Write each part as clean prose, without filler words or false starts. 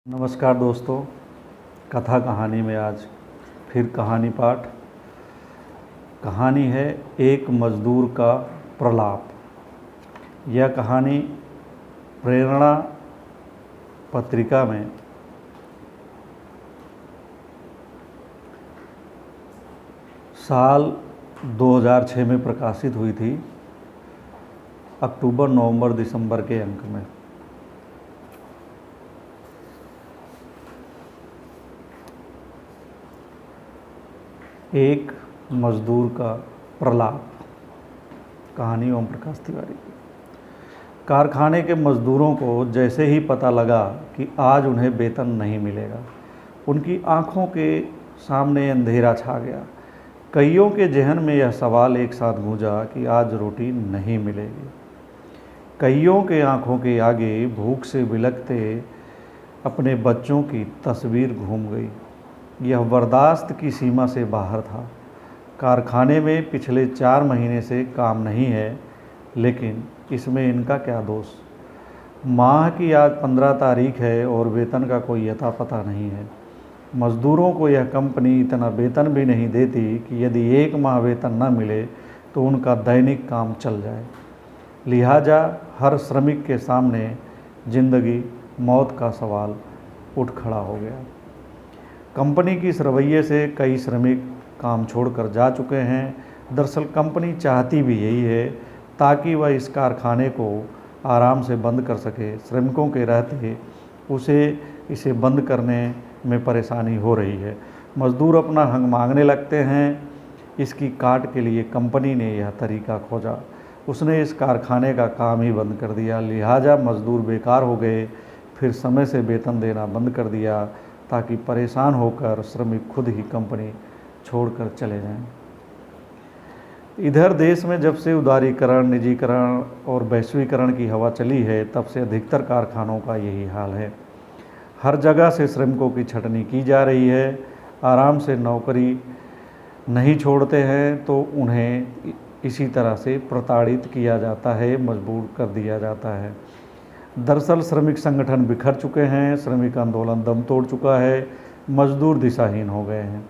नमस्कार दोस्तों, कथा कहानी में आज फिर कहानी पाठ। कहानी है एक मज़दूर का प्रलाप। यह कहानी प्रेरणा पत्रिका में साल 2006 में प्रकाशित हुई थी, अक्टूबर, नवंबर, दिसंबर के अंक में। एक मज़दूर का प्रलाप। कहानी ओम प्रकाश तिवारी की। कारखाने के मज़दूरों को जैसे ही पता लगा कि आज उन्हें वेतन नहीं मिलेगा, उनकी आंखों के सामने अंधेरा छा गया। कईयों के जहन में यह सवाल एक साथ गूंजा कि आज रोटी नहीं मिलेगी। कईयों के आंखों के आगे भूख से बिलखते अपने बच्चों की तस्वीर घूम गई। यह बर्दाश्त की सीमा से बाहर था। कारखाने में पिछले 4 महीने से काम नहीं है, लेकिन इसमें इनका क्या दोष। माह की आज 15 तारीख है और वेतन का कोई अता पता नहीं है। मज़दूरों को यह कंपनी इतना वेतन भी नहीं देती कि यदि 1 माह वेतन न मिले तो उनका दैनिक काम चल जाए। लिहाजा हर श्रमिक के सामने ज़िंदगी मौत का सवाल उठ खड़ा हो गया। कंपनी की इस रवैये से कई श्रमिक काम छोड़कर जा चुके हैं। दरअसल कंपनी चाहती भी यही है, ताकि वह इस कारखाने को आराम से बंद कर सके। श्रमिकों के रहते इसे बंद करने में परेशानी हो रही है। मज़दूर अपना हक मांगने लगते हैं। इसकी काट के लिए कंपनी ने यह तरीका खोजा। उसने इस कारखाने का काम ही बंद कर दिया। लिहाजा मज़दूर बेकार हो गए। फिर समय से वेतन देना बंद कर दिया, ताकि परेशान होकर श्रमिक खुद ही कंपनी छोड़कर चले जाएं। इधर देश में जब से उदारीकरण, निजीकरण और वैश्वीकरण की हवा चली है, तब से अधिकतर कारखानों का यही हाल है। हर जगह से श्रमिकों की छटनी की जा रही है। आराम से नौकरी नहीं छोड़ते हैं तो उन्हें इसी तरह से प्रताड़ित किया जाता है, मजबूर कर दिया जाता है। दरअसल श्रमिक संगठन बिखर चुके हैं। श्रमिक आंदोलन दम तोड़ चुका है। मजदूर दिशाहीन हो गए हैं।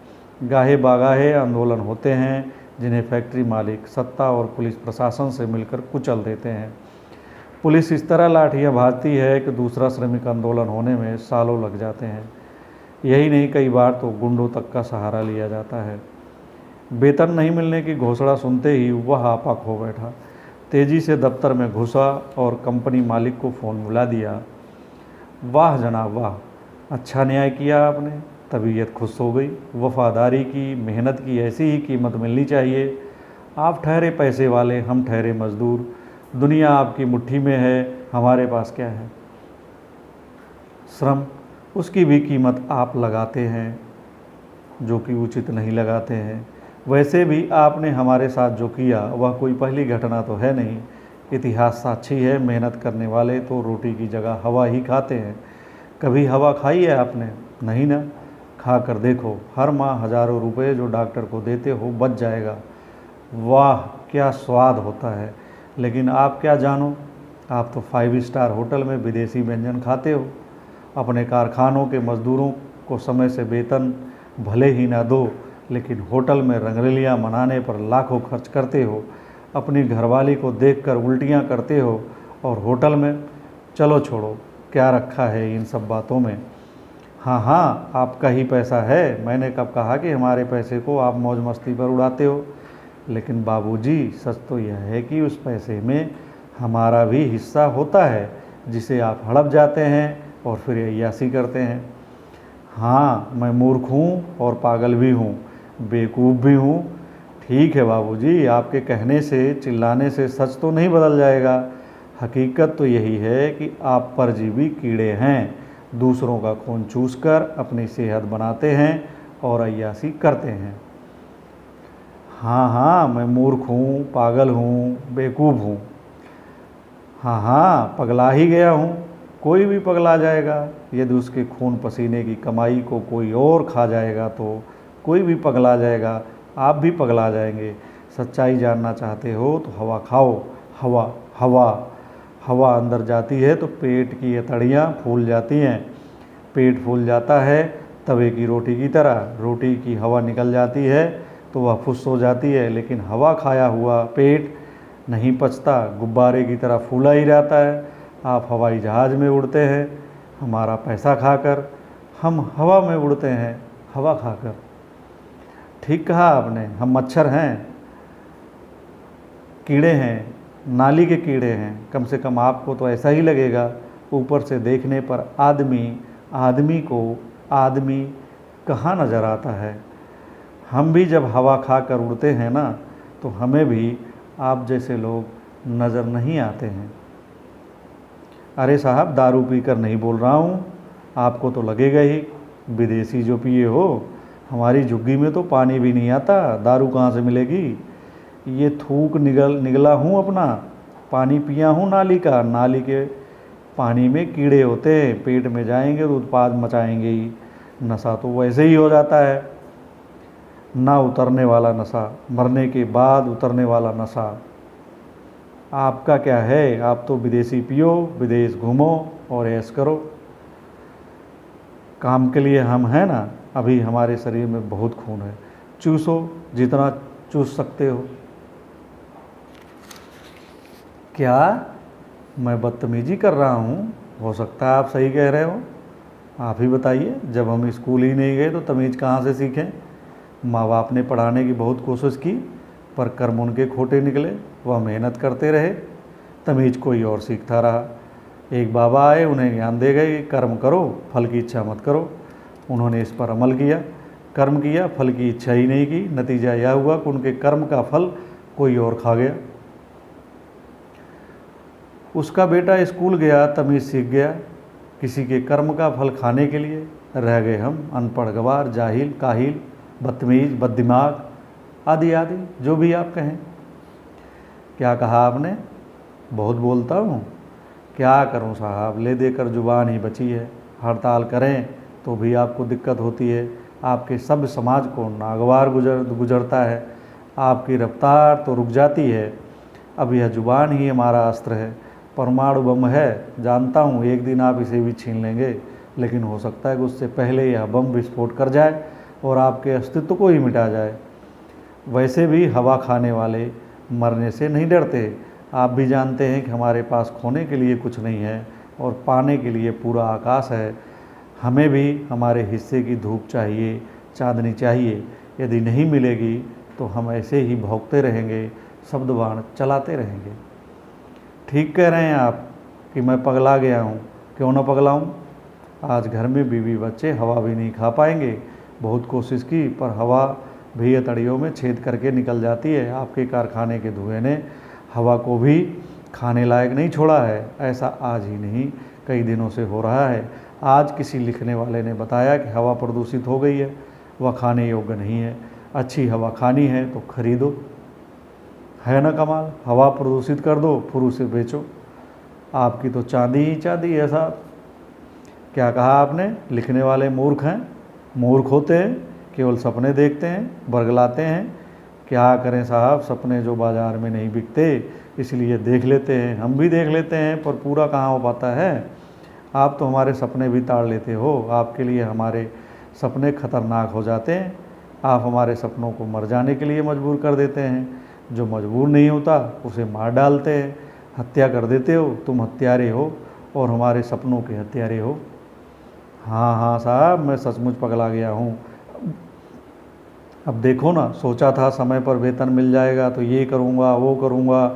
गाहे बागाहे आंदोलन होते हैं, जिन्हें फैक्ट्री मालिक, सत्ता और पुलिस प्रशासन से मिलकर कुचल देते हैं। पुलिस इस तरह लाठियां भाजती है कि दूसरा श्रमिक आंदोलन होने में सालों लग जाते हैं। यही नहीं, कई बार तो गुंडों तक का सहारा लिया जाता है। वेतन नहीं मिलने की घोषणा सुनते ही वह आपा खो बैठा। तेज़ी से दफ्तर में घुसा और कंपनी मालिक को फ़ोन मिला दिया। वाह जनाब वाह, अच्छा न्याय किया आपने। तबीयत खुश हो गई। वफादारी की, मेहनत की ऐसी ही कीमत मिलनी चाहिए। आप ठहरे पैसे वाले, हम ठहरे मज़दूर। दुनिया आपकी मुट्ठी में है, हमारे पास क्या है। श्रम, उसकी भी कीमत आप लगाते हैं, जो कि उचित नहीं लगाते हैं। वैसे भी आपने हमारे साथ जो किया वह कोई पहली घटना तो है नहीं। इतिहास साक्षी है, मेहनत करने वाले तो रोटी की जगह हवा ही खाते हैं। कभी हवा खाई है आपने? नहीं ना। खा कर देखो, हर माह हज़ारों रुपए जो डॉक्टर को देते हो बच जाएगा। वाह क्या स्वाद होता है। लेकिन आप क्या जानो, आप तो 5 स्टार होटल में विदेशी व्यंजन खाते हो। अपने कारखानों के मज़दूरों को समय से वेतन भले ही ना दो, लेकिन होटल में रंगरलियाँ मनाने पर लाखों खर्च करते हो। अपनी घरवाली को देखकर उल्टियाँ करते हो और होटल में। चलो छोड़ो, क्या रखा है इन सब बातों में। हाँ, आपका ही पैसा है। मैंने कब कहा कि हमारे पैसे को आप मौज मस्ती पर उड़ाते हो। लेकिन बाबूजी, सच तो यह है कि उस पैसे में हमारा भी हिस्सा होता है, जिसे आप हड़प जाते हैं और फिर अय्यासी करते हैं। हाँ, मैं मूर्ख हूँ और पागल भी हूँ, बेवकूफ़ भी हूँ। ठीक है बाबूजी, आपके कहने से, चिल्लाने से सच तो नहीं बदल जाएगा। हकीकत तो यही है कि आप परजीवी कीड़े हैं। दूसरों का खून चूसकर अपनी सेहत बनाते हैं और अय्यासी करते हैं। हाँ, मैं मूर्ख हूँ, पागल हूँ, बेवकूफ़ हूँ। हाँ, पगला ही गया हूँ। कोई भी पगला जाएगा। यदि उसके खून पसीने की कमाई को कोई और खा जाएगा तो कोई भी पगला जाएगा। आप भी पगला जाएंगे। सच्चाई जानना चाहते हो तो हवा खाओ। हवा हवा हवा अंदर जाती है तो पेट की अतड़ियाँ फूल जाती हैं। पेट फूल जाता है तवे की रोटी की तरह। रोटी की हवा निकल जाती है तो वह फुस हो जाती है, लेकिन हवा खाया हुआ पेट नहीं पचता, गुब्बारे की तरह फूला ही रहता है। आप हवाई जहाज़ में उड़ते हैं हमारा पैसा खाकर, हम हवा में उड़ते हैं हवा खाकर। ठीक कहा आपने, हम मच्छर हैं, कीड़े हैं, नाली के कीड़े हैं। कम से कम आपको तो ऐसा ही लगेगा, ऊपर से देखने पर आदमी को आदमी कहाँ नज़र आता है। हम भी जब हवा खाकर उड़ते हैं ना, तो हमें भी आप जैसे लोग नज़र नहीं आते हैं। अरे साहब, दारू पीकर नहीं बोल रहा हूँ, आपको तो लगेगा ही विदेशी जो पिए हो। हमारी झुग्गी में तो पानी भी नहीं आता, दारू कहाँ से मिलेगी। ये थूक निगला हूँ अपना, पानी पिया हूँ नाली का। नाली के पानी में कीड़े होते हैं, पेट में जाएंगे तो उत्पाद मचाएंगे ही। नशा तो वैसे ही हो जाता है, ना उतरने वाला नशा, मरने के बाद उतरने वाला नशा। आपका क्या है, आप तो विदेशी पियो, विदेश घूमो और ऐश करो। काम के लिए हम हैं ना, अभी हमारे शरीर में बहुत खून है, चूसो जितना चूस सकते हो। क्या मैं बदतमीजी कर रहा हूँ? हो सकता है आप सही कह रहे हो। आप ही बताइए, जब हम स्कूल ही नहीं गए तो तमीज़ कहाँ से सीखें। माँ बाप ने पढ़ाने की बहुत कोशिश की, पर कर्म उनके खोटे निकले। वह मेहनत करते रहे, तमीज़ कोई और सीखता रहा। एक बाबा आए, उन्हें ज्ञान दे गए कि कर्म करो, फल की इच्छा मत करो। उन्होंने इस पर अमल किया, कर्म किया, फल की इच्छा ही नहीं की। नतीजा यह हुआ कि उनके कर्म का फल कोई और खा गया। उसका बेटा स्कूल गया, तमीज़ सीख गया, किसी के कर्म का फल खाने के लिए रह गए हम अनपढ़, गवार, जाहिल, काहिल, बदतमीज, बददिमाग, आदि आदि जो भी आप कहें। क्या कहा आपने? बहुत बोलता हूँ, क्या करूँ साहब, ले देकर जुबान ही बची है। हड़ताल करें तो भी आपको दिक्कत होती है, आपके सभ्य समाज को नागवार गुजरता है, आपकी रफ्तार तो रुक जाती है। अब यह जुबान ही हमारा अस्त्र है, परमाणु बम है। जानता हूँ एक दिन आप इसे भी छीन लेंगे, लेकिन हो सकता है कि उससे पहले यह बम विस्फोट कर जाए और आपके अस्तित्व को ही मिटा जाए। वैसे भी हवा खाने वाले मरने से नहीं डरते। आप भी जानते हैं कि हमारे पास खोने के लिए कुछ नहीं है और पाने के लिए पूरा आकाश है। हमें भी हमारे हिस्से की धूप चाहिए, चांदनी चाहिए। यदि नहीं मिलेगी तो हम ऐसे ही भौंकते रहेंगे, शब्द बाण चलाते रहेंगे। ठीक कह रहे हैं आप कि मैं पगला गया हूँ। क्यों ना पगलाऊँ? आज घर में बीवी बच्चे हवा भी नहीं खा पाएंगे। बहुत कोशिश की, पर हवा भी हथेलियों में छेद करके निकल जाती है। आपके कारखाने के धुएं ने हवा को भी खाने लायक नहीं छोड़ा है। ऐसा आज ही नहीं, कई दिनों से हो रहा है। आज किसी लिखने वाले ने बताया कि हवा प्रदूषित हो गई है, वह खाने योग्य नहीं है। अच्छी हवा खानी है तो खरीदो। है ना कमाल, हवा प्रदूषित कर दो, फिर उसे बेचो। आपकी तो चांदी ही चांदी है साहब। क्या कहा आपने? लिखने वाले मूर्ख हैं, मूर्ख होते हैं, केवल सपने देखते हैं, बरगलाते हैं। क्या करें साहब, सपने जो बाज़ार में नहीं बिकते इसलिए देख लेते हैं। हम भी देख लेते हैं, पर पूरा कहाँ हो पाता है। आप तो हमारे सपने भी ताड़ लेते हो। आपके लिए हमारे सपने खतरनाक हो जाते हैं। आप हमारे सपनों को मर जाने के लिए मजबूर कर देते हैं। जो मजबूर नहीं होता उसे मार डालते हैं, हत्या कर देते हो। तुम हत्यारे हो और हमारे सपनों के हत्यारे हो। हाँ हाँ साहब, मैं सचमुच पगला गया हूँ। अब देखो ना, सोचा था समय पर वेतन मिल जाएगा तो ये करूँगा वो करूँगा।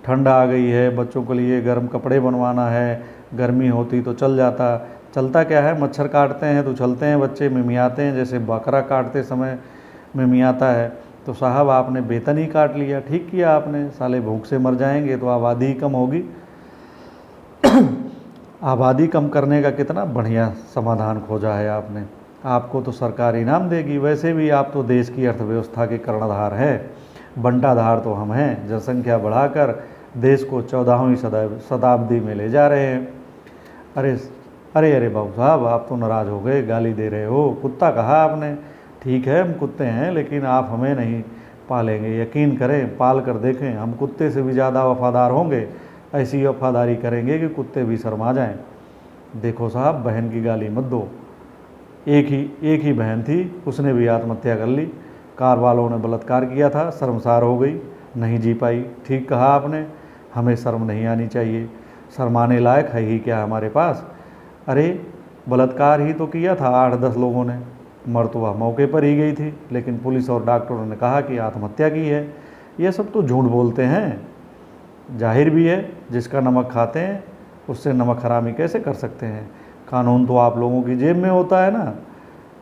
ठंड आ गई है, बच्चों के लिए गर्म कपड़े बनवाना है। गर्मी होती तो चल जाता, चलता क्या है, मच्छर काटते हैं तो चलते हैं बच्चे, मिमियाते हैं जैसे बकरा काटते समय मिमियाता है। तो साहब आपने वेतन ही काट लिया। ठीक किया आपने, साले भूख से मर जाएंगे तो आबादी ही कम होगी। आबादी कम करने का कितना बढ़िया समाधान खोजा है आपने। आपको तो सरकार इनाम देगी। वैसे भी आप तो देश की अर्थव्यवस्था के कर्णधार हैं, बंटाधार तो हम हैं। जनसंख्या बढ़ाकर देश को 14वीं शताब्दी में ले जा रहे हैं। अरे अरे अरे बाबू साहब, आप तो नाराज़ हो गए, गाली दे रहे हो। कुत्ता कहा आपने? ठीक है, हम कुत्ते हैं, लेकिन आप हमें नहीं पालेंगे। यकीन करें, पाल कर देखें, हम कुत्ते से भी ज़्यादा वफादार होंगे। ऐसी वफादारी करेंगे कि कुत्ते भी शर्मा जाएं। देखो साहब, बहन की गाली मत दो। एक ही बहन थी, उसने भी आत्महत्या कर ली। कार वालों ने बलात्कार किया था, शर्मसार हो गई, नहीं जी पाई। ठीक कहा आपने, हमें शर्म नहीं आनी चाहिए, शर्माने लायक है ही क्या हमारे पास। अरे बलात्कार ही तो किया था 8-10 लोगों ने, मर तो वह मौके पर ही गई थी, लेकिन पुलिस और डॉक्टरों ने कहा कि आत्महत्या की है। ये सब तो झूठ बोलते हैं। जाहिर भी है, जिसका नमक खाते हैं उससे नमक हरामी कैसे कर सकते हैं। कानून तो आप लोगों की जेब में होता है ना,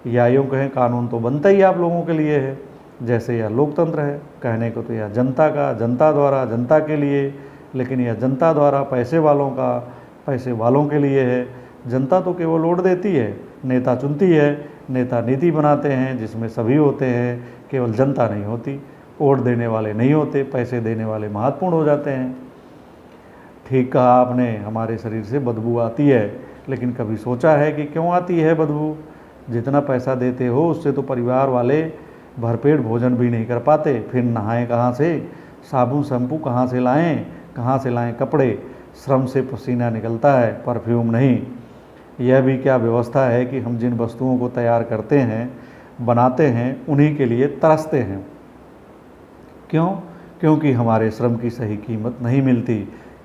या यूँ कहें कानून तो बनता ही आप लोगों के लिए है। जैसे यह लोकतंत्र है, कहने को तो यह जनता का, जनता द्वारा, जनता के लिए, लेकिन यह जनता द्वारा पैसे वालों का, पैसे वालों के लिए है। जनता तो केवल वोट देती है, नेता चुनती है, नेता नीति बनाते हैं जिसमें सभी होते हैं, केवल जनता नहीं होती। वोट देने वाले नहीं होते, पैसे देने वाले महत्वपूर्ण हो जाते हैं। ठीक कहा आपने, हमारे शरीर से बदबू आती है, लेकिन कभी सोचा है कि क्यों आती है बदबू। जितना पैसा देते हो उससे तो परिवार वाले भरपेट भोजन भी नहीं कर पाते, फिर नहाएं कहाँ से, साबुन शैम्पू कहाँ से लाएं कपड़े, श्रम से पसीना निकलता है, परफ्यूम नहीं। यह भी क्या व्यवस्था है कि हम जिन वस्तुओं को तैयार करते हैं, बनाते हैं, उन्हीं के लिए तरसते हैं। क्यों? क्योंकि हमारे श्रम की सही कीमत नहीं मिलती।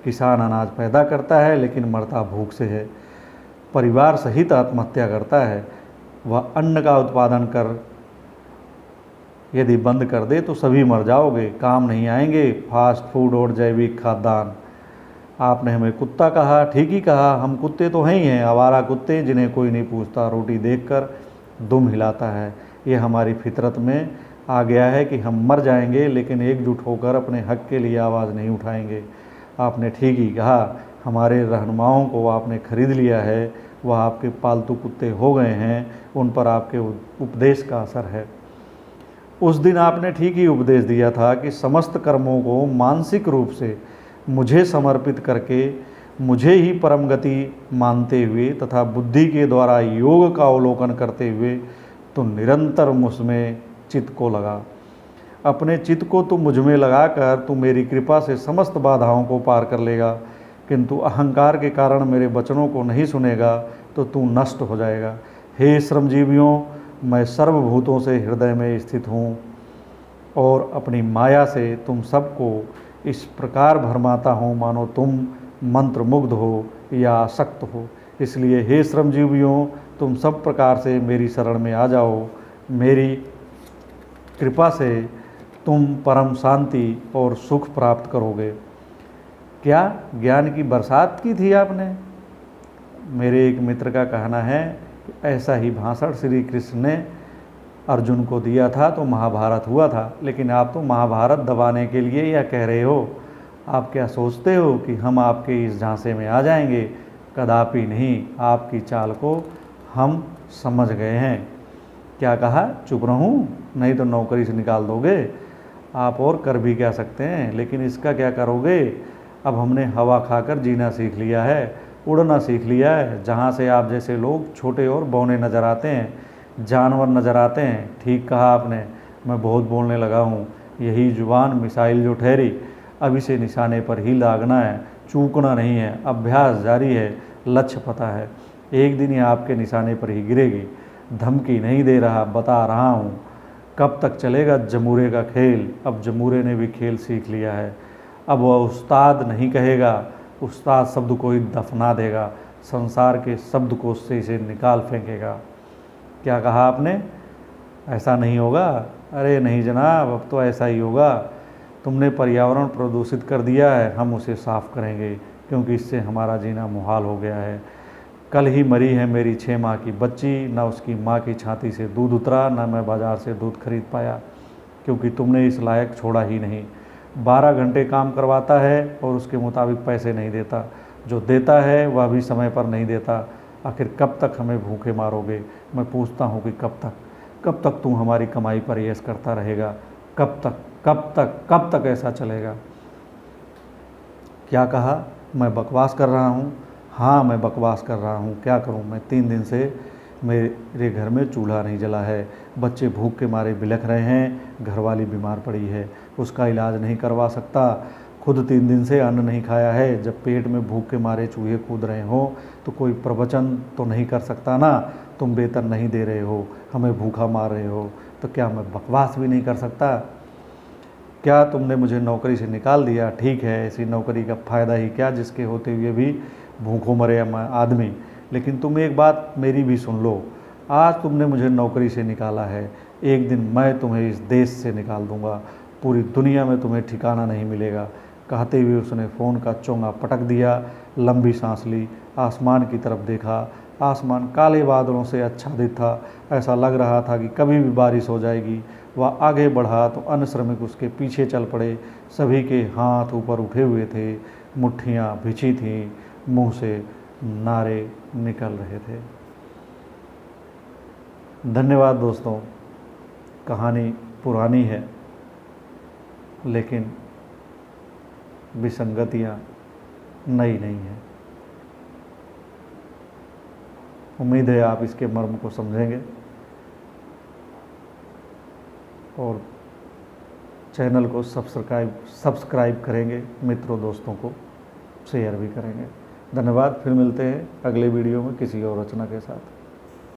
किसान अनाज पैदा करता है लेकिन मरता भूख से है। परिवार सहित आत्महत्या करता है। वह अन्न का उत्पादन कर यदि बंद कर दे तो सभी मर जाओगे, काम नहीं आएंगे फास्ट फूड और जैविक खाद्यान्न। आपने हमें कुत्ता कहा, ठीक ही कहा, हम कुत्ते तो हैं ही हैं, आवारा कुत्ते जिन्हें कोई नहीं पूछता, रोटी देखकर दुम हिलाता है। ये हमारी फितरत में आ गया है कि हम मर जाएंगे लेकिन एकजुट होकर अपने हक के लिए आवाज़ नहीं उठाएंगे। आपने ठीक ही कहा, हमारे रहनुमाओं को आपने खरीद लिया है, वह आपके पालतू कुत्ते हो गए हैं, उन पर आपके उपदेश का असर है। उस दिन आपने ठीक ही उपदेश दिया था कि समस्त कर्मों को मानसिक रूप से मुझे समर्पित करके, मुझे ही परम गति मानते हुए तथा बुद्धि के द्वारा योग का अवलोकन करते हुए तो निरंतर मुझमें चित्त को लगा। अपने चित्त को तू मुझ में लगाकर तू मेरी कृपा से समस्त बाधाओं को पार कर लेगा, किंतु अहंकार के कारण मेरे वचनों को नहीं सुनेगा तो तू नष्ट हो जाएगा। हे श्रमजीवियों, मैं सर्वभूतों से हृदय में स्थित हूँ और अपनी माया से तुम सबको इस प्रकार भरमाता हूँ मानो तुम मंत्र मुग्ध हो या आसक्त हो। इसलिए हे श्रमजीवियों, तुम सब प्रकार से मेरी शरण में आ जाओ। मेरी कृपा से तुम परम शांति और सुख प्राप्त करोगे। क्या ज्ञान की बरसात की थी आपने? मेरे एक मित्र का कहना है कि ऐसा ही भाषण श्री कृष्ण ने अर्जुन को दिया था तो महाभारत हुआ था, लेकिन आप तो महाभारत दबाने के लिए यह कह रहे हो। आप क्या सोचते हो कि हम आपके इस झांसे में आ जाएंगे? कदापि नहीं, आपकी चाल को हम समझ गए हैं। क्या कहा? चुप रहूं? नहीं तो नौकरी से निकाल दोगे। आप और कर भी क्या सकते हैं, लेकिन इसका क्या करोगे? अब हमने हवा खाकर जीना सीख लिया है, उड़ना सीख लिया है। जहाँ से आप जैसे लोग छोटे और बौने नज़र आते हैं, जानवर नज़र आते हैं। ठीक कहा आपने, मैं बहुत बोलने लगा हूँ। यही जुबान मिसाइल जो ठहरी, अब इसे निशाने पर ही लागना है, चूकना नहीं है। अभ्यास जारी है, लक्ष्य पता है, एक दिन यह आपके निशाने पर ही गिरेगी। धमकी नहीं दे रहा, बता रहा हूँ। कब तक चलेगा जमूरे का खेल? अब जमूरे ने भी खेल सीख लिया है। अब वह उस्ताद नहीं कहेगा, उस्ताद शब्द को ही दफना देगा, संसार के शब्दकोश से इसे निकाल फेंकेगा। क्या कहा आपने? ऐसा नहीं होगा? अरे नहीं जनाब, अब तो ऐसा ही होगा। तुमने पर्यावरण प्रदूषित कर दिया है, हम उसे साफ़ करेंगे, क्योंकि इससे हमारा जीना मुहाल हो गया है। कल ही मरी है मेरी 6 माह की बच्ची, न उसकी माँ की छाती से दूध उतरा, न मैं बाज़ार से दूध खरीद पाया, क्योंकि तुमने इस लायक छोड़ा ही नहीं। 12 घंटे काम करवाता है और उसके मुताबिक पैसे नहीं देता, जो देता है वह भी समय पर नहीं देता। आखिर कब तक हमें भूखे मारोगे? मैं पूछता हूँ कि कब तक तू हमारी कमाई पर ऐश करता रहेगा? कब तक ऐसा चलेगा? क्या कहा? मैं बकवास कर रहा हूँ? हाँ, मैं बकवास कर रहा हूँ। क्या करूँ? मैं 3 दिन से मेरे घर में चूल्हा नहीं जला है, बच्चे भूख के मारे बिलख रहे हैं, घरवाली बीमार पड़ी है, उसका इलाज नहीं करवा सकता। खुद 3 दिन से अन्न नहीं खाया है, जब पेट में भूख के मारे चूहे कूद रहे हो तो कोई प्रवचन तो नहीं कर सकता ना। तुम वेतन नहीं दे रहे हो, हमें भूखा मार रहे हो, तो क्या मैं बकवास भी नहीं कर सकता? क्या तुमने मुझे नौकरी से निकाल दिया? ठीक है, ऐसी नौकरी का फ़ायदा ही क्या जिसके होते हुए भी भूखों मरे आदमी। लेकिन तुम एक बात मेरी भी सुन लो, आज तुमने मुझे नौकरी से निकाला है, एक दिन मैं तुम्हें इस देश से निकाल दूंगा, पूरी दुनिया में तुम्हें ठिकाना नहीं मिलेगा। कहते हुए उसने फ़ोन का चोंगा पटक दिया, लंबी सांस ली, आसमान की तरफ देखा। आसमान काले बादलों से आच्छादित था, ऐसा लग रहा था कि कभी भी बारिश हो जाएगी। वह आगे बढ़ा तो अन्य श्रमिक उसके पीछे चल पड़े। सभी के हाथ ऊपर उठे हुए थे, मुट्ठियाँ भिंची थीं, मुंह से नारे निकल रहे थे। धन्यवाद दोस्तों। कहानी पुरानी है लेकिन विसंगतियाँ नई नहीं हैं। उम्मीद है आप इसके मर्म को समझेंगे और चैनल को सब्सक्राइब करेंगे, मित्रों दोस्तों को शेयर भी करेंगे। धन्यवाद। फिर मिलते हैं अगले वीडियो में किसी और रचना के साथ।